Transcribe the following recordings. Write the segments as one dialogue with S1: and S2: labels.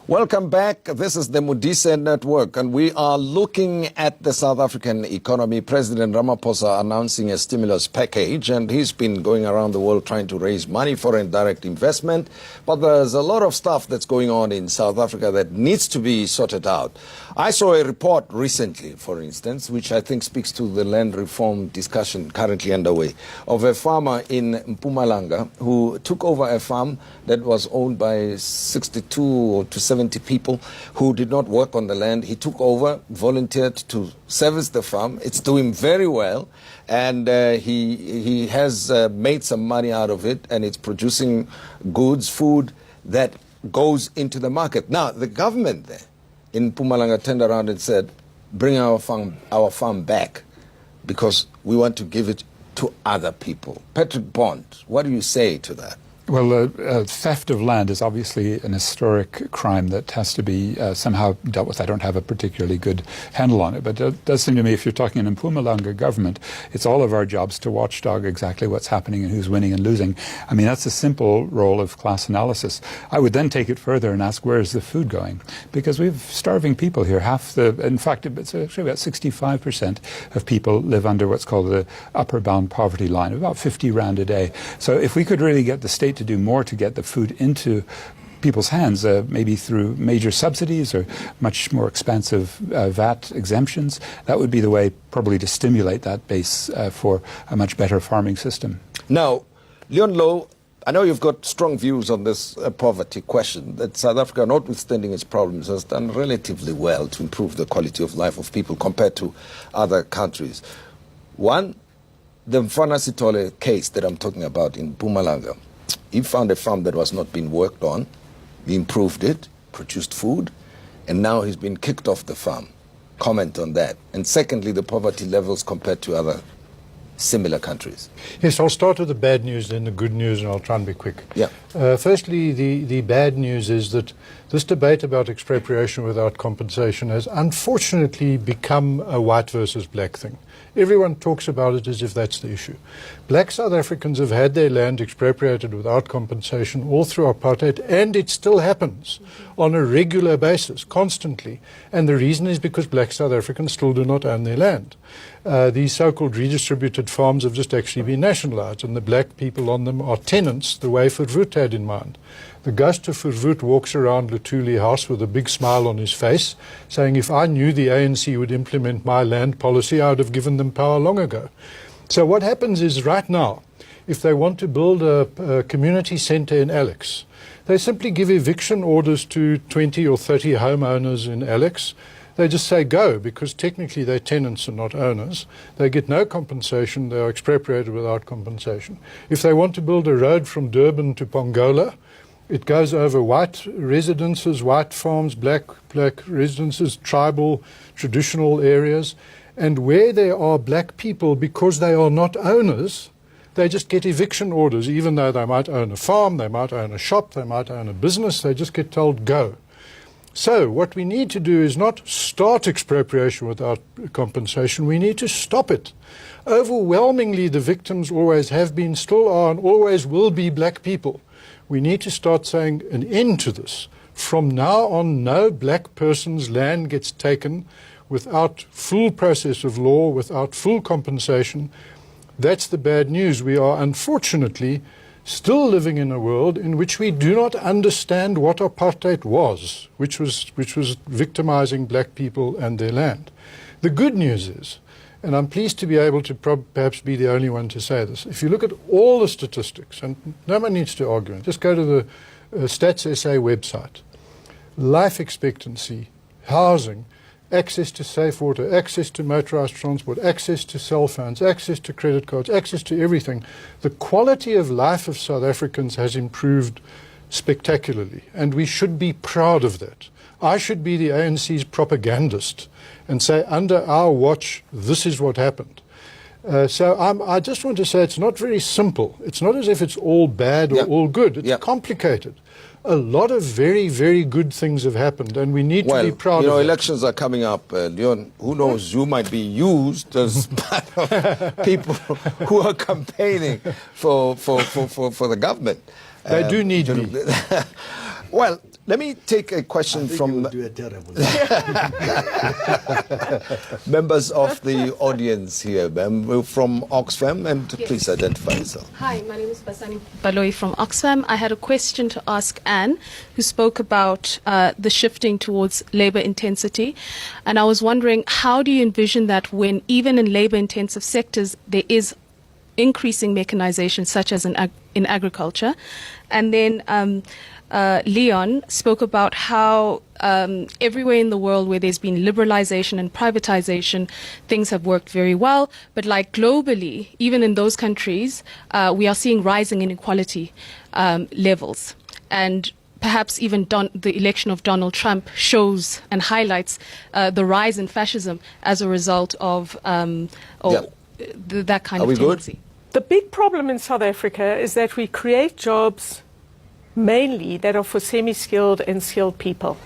S1: Welcome back. This is the Modise Network, and we are looking at the South African economy. President Ramaphosa announcing a stimulus package, and he's been going around the world trying to raise money for indirect investment. But there's a lot of stuff that's going on in South Africa that needs to be sorted out. I saw a report recently, for instance, which I think speaks to the land reform discussion currently underway, of a farmer in Mpumalanga who took over a farm that was owned by 62 or to 70 people who did not work on the land. He took over, volunteered to service the farm. It's doing very well, and he has made some money out of it, and it's producing goods, food that goes into the market. Now, the government there in Mpumalanga turned around and said, bring our farm back because we want to give it to other people. Patrick Bond, what do you say to that?
S2: Well, theft of land is obviously an historic crime that has to be somehow dealt with. I don't have a particularly good handle on it, but it does seem to me if you're talking an Mpumalanga government, it's all of our jobs to watchdog exactly what's happening and who's winning and losing. I mean, that's a simple role of class analysis. I would then take it further and ask, where is the food going? Because we have starving people here. In fact, it's actually about 65% of people live under what's called the upper bound poverty line, about 50 rand a day. So if we could really get the state to do more to get the food into people's hands, maybe through major subsidies or much more expansive VAT exemptions, that would be the way probably to stimulate that base for a much better farming system.
S1: Now, Leon Lowe, I know you've got strong views on this poverty question, that South Africa, notwithstanding its problems, has done relatively well to improve the quality of life of people compared to other countries. One, the Mfana Sithole case that I'm talking about in Mpumalanga, he found a farm that was not being worked on, he improved it, produced food, and now he's been kicked off the farm. Comment on that. And secondly, the poverty levels compared to other similar countries.
S3: Yes, I'll start with the bad news, then the good news, and I'll try and be quick.
S1: Yeah.
S3: Firstly, the bad news is that this debate about expropriation without compensation has unfortunately become a white versus black thing. Everyone talks about it as if that's the issue. Black South Africans have had their land expropriated without compensation all through apartheid, and it still happens on a regular basis, constantly. And the reason is because black South Africans still do not own their land. These so-called redistributed farms have just actually been nationalized, and the black people on them are tenants, the way Verwoerd had in mind. The ghost of Verwoerd walks around Luthuli House with a big smile on his face, saying, if I knew the ANC would implement my land policy, I would have given them power long ago. So what happens is right now, if they want to build a community center in Alex, they simply give eviction orders to 20 or 30 homeowners in Alex. They just say go, because technically they're tenants and not owners. They get no compensation. They are expropriated without compensation. If they want to build a road from Durban to Pongola, it goes over white residences, white farms, black residences, tribal, traditional areas. And where there are black people, because they are not owners, they just get eviction orders, even though they might own a farm, they might own a shop, they might own a business, they just get told go. So what we need to do is not start expropriation without compensation, we need to stop it. Overwhelmingly, the victims always have been, still are, and always will be black people. We need to start saying an end to this. From now on, no black person's land gets taken without full process of law, without full compensation. That's the bad news. We are unfortunately still living in a world in which we do not understand what apartheid was, which was victimizing black people and their land. The good news is, and I'm pleased to be able to perhaps be the only one to say this, if you look at all the statistics, and no one needs to argue, just go to the Stats SA website, life expectancy, housing, access to safe water, access to motorized transport, access to cell phones, access to credit cards, access to everything. The quality of life of South Africans has improved spectacularly, and we should be proud of that. I should be the ANC's propagandist and say, under our watch, this is what happened. So I just want to say it's not very simple. It's not as if it's all bad or all good. It's complicated. A lot of very, very good things have happened, and we need to be proud of it.
S1: Elections are coming up, Leon. Who knows, you might be used as part of people who are campaigning for the government.
S3: They do need me.
S1: Well, Let me take a question from
S4: do a terrible
S1: members of the audience here. From Oxfam, and please identify yourself.
S5: Hi, my name is Basani Baloyi from Oxfam. I had a question to ask Anne, who spoke about the shifting towards labor intensity. And I was wondering, how do you envision that when even in labor-intensive sectors there is increasing mechanization, such as in agriculture? And then Leon spoke about how everywhere in the world where there's been liberalization and privatization, things have worked very well. But like globally, even in those countries, we are seeing rising inequality levels. And perhaps even the election of Donald Trump shows and highlights the rise in fascism as a result of that kind of tendency.
S1: Good?
S6: The big problem in South Africa is that we create jobs mainly that are for semi-skilled and skilled people.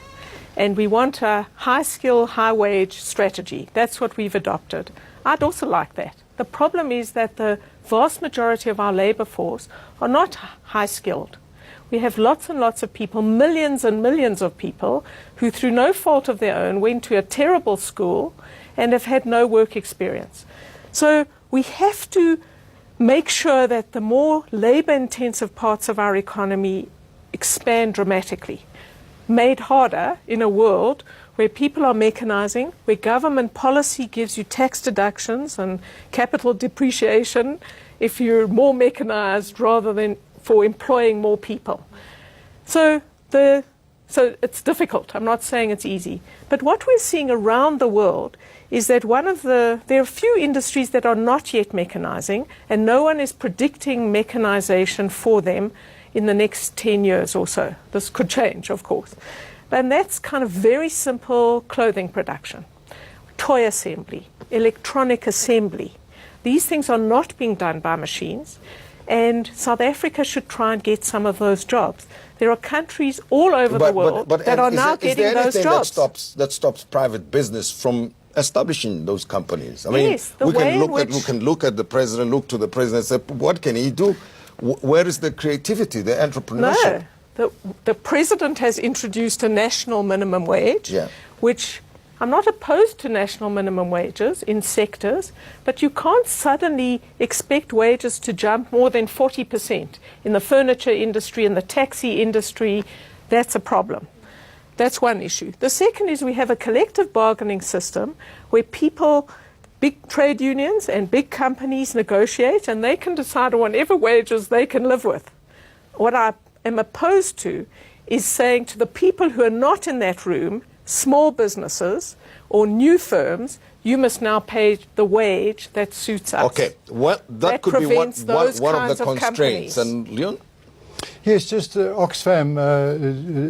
S6: And we want a high-skill, high-wage strategy. That's what we've adopted. I'd also like that. The problem is that the vast majority of our labor force are not high-skilled. We have lots and lots of people, millions and millions of people, who through no fault of their own went to a terrible school and have had no work experience. So we have to make sure that the more labor-intensive parts of our economy expand dramatically, made harder in a world where people are mechanizing, where government policy gives you tax deductions and capital depreciation if you're more mechanized rather than for employing more people. So it's difficult. I'm not saying it's easy. But what we're seeing around the world is that there are a few industries that are not yet mechanizing, and no one is predicting mechanization for them in the next 10 years or so. This could change, of course. And that's kind of very simple clothing production, toy assembly, electronic assembly. These things are not being done by machines, and South Africa should try and get some of those jobs. There are countries all over the world that are now getting those jobs.
S1: That stops private business from establishing those companies? I mean,
S6: yes,
S1: we can look at the president, look to the president and say, what can he do? Where is the creativity, the entrepreneurship?
S6: No, the president has introduced a national minimum wage, which I'm not opposed to national minimum wages in sectors, but you can't suddenly expect wages to jump more than 40% in the furniture industry and the taxi industry. That's a problem. That's one issue. The second is we have a collective bargaining system where people, big trade unions and big companies negotiate, and they can decide on whatever wages they can live with. What I am opposed to is saying to the people who are not in that room, small businesses or new firms, you must now pay the wage that suits us.
S1: Okay, well, that could be one of the constraints. And Leon?
S3: Yes, just Oxfam,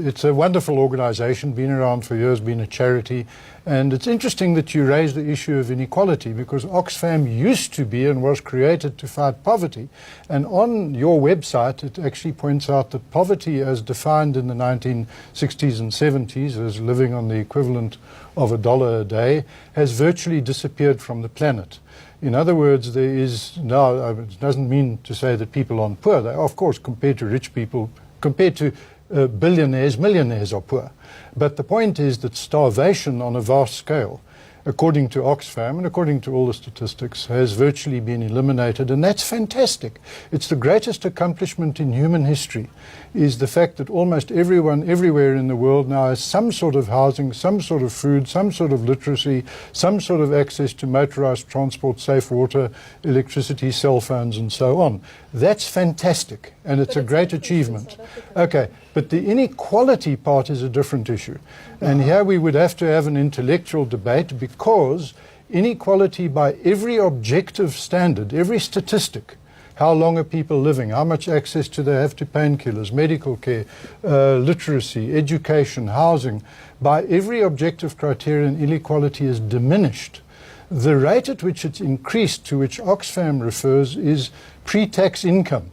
S3: it's a wonderful organization, been around for years, been a charity. And it's interesting that you raised the issue of inequality, because Oxfam used to be and was created to fight poverty. And on your website, it actually points out that poverty as defined in the 1960s and 70s as living on the equivalent of $1 a day has virtually disappeared from the planet. In other words, there is now, it doesn't mean to say that people aren't poor. They are, of course, compared to rich people, compared to billionaires, millionaires are poor. But the point is that starvation on a vast scale, according to Oxfam and according to all the statistics, has virtually been eliminated, and that's fantastic. It's the greatest accomplishment in human history, is the fact that almost everyone everywhere in the world now has some sort of housing, some sort of food, some sort of literacy, some sort of access to motorized transport, safe water, electricity, cell phones, and so on. That's fantastic, and it's a great achievement. Okay, but the inequality part is a different issue. And here we would have to have an intellectual debate, because inequality by every objective standard, every statistic, how long are people living, how much access do they have to painkillers, medical care, literacy, education, housing, by every objective criterion, inequality is diminished. The rate at which it's increased, to which Oxfam refers, is pre-tax income.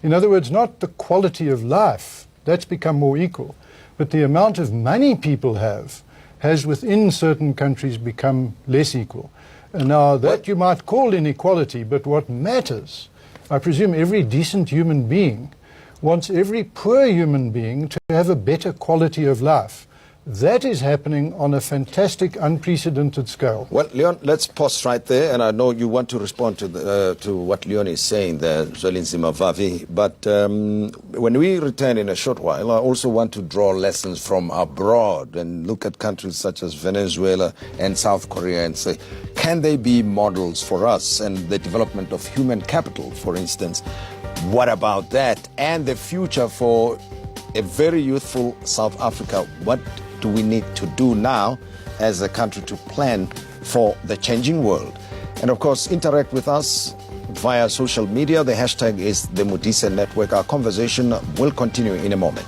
S3: In other words, not the quality of life, that's become more equal, but the amount of money people have has within certain countries become less equal. And now that you might call inequality, but what matters, I presume every decent human being wants every poor human being to have a better quality of life. That is happening on a fantastic, unprecedented scale.
S1: Well, Leon, let's pause right there, and I know you want to respond to what Leon is saying there, Zwelinzima Vavi, but when we return in a short while, I also want to draw lessons from abroad and look at countries such as Venezuela and South Korea and say, can they be models for us and the development of human capital, for instance? What about that? And the future for a very youthful South Africa. What do we need to do now as a country to plan for the changing world? And of course, interact with us via social media. The hashtag is the Modise Network. Our conversation will continue in a moment.